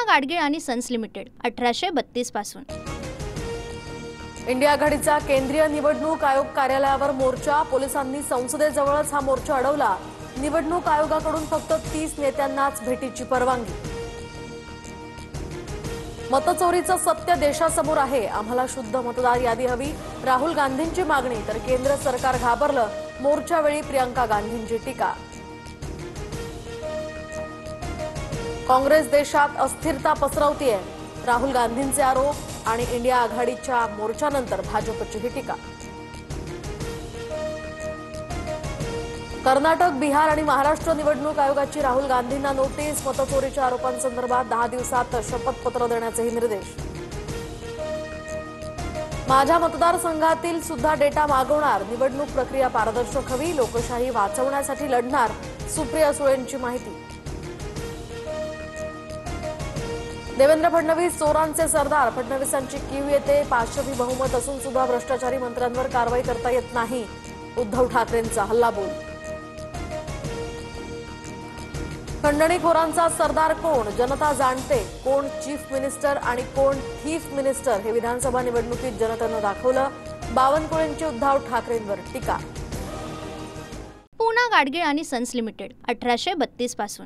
गाडगीळ आणि sons limited 1832 पासून। India आघाडीचा केंद्रीय निवडणूक आयोग कार्यालयावर मोर्चा, पोलिसांनी संसदेजवळच हा मोर्चा अडवला। निवडणूक आयोगाकडून फक्त 30 नेत्यांनाच भेटीची परवानगी। मतचोरीचं सत्य देशासमोर आहे, आम्हाला शुद्ध मतदार यादी हवी, राहुल गांधींची मागणी। तर केंद्र सरकार घाबरलं, मोर्चावेळी प्रियंका गांधींची टीका। काँग्रेस देशात अस्थिरता पसरवतीये, राहुल गांधींचे आरोप आणि इंडिया आघाडीच्या मोर्चानंतर भाजपची ही टीका। कर्नाटक, बिहार आणि महाराष्ट्र निवडणूक आयोगाची राहुल गांधींना नोटीस, मतचोरीच्या आरोपांसंदर्भात 10 दिवसात शपथपत्र देण्याचेही निर्देश। माझ्या मतदारसंघातील सुद्धा डेटा मागवणार, निवडणूक प्रक्रिया पारदर्शक हवी, लोकशाही वाचवण्यासाठी लढणार, सुप्रिया सुळेंची माहिती। देवेंद्र फडणवीस चोरांचे सरदार, फडणवीसांची कीव येते, पाचवी बहुमत असून सुद्धा भ्रष्टाचारी मंत्र्यांवर कारवाई करता येत नाही, उद्धव ठाकरेंचा हल्लाबोल। खंडणीखोरांचा सरदार कोण, जनता जाणते, कोण चीफ मिनिस्टर आणि कोण थीफ मिनिस्टर हे विधानसभा निवडणुकीत जनतेनं दाखवलं, बावनकुळेंची उद्धव ठाकरेंवर टीका। पूना गाडगीळ आणि सन्स लिमिटेड 1832 पासून।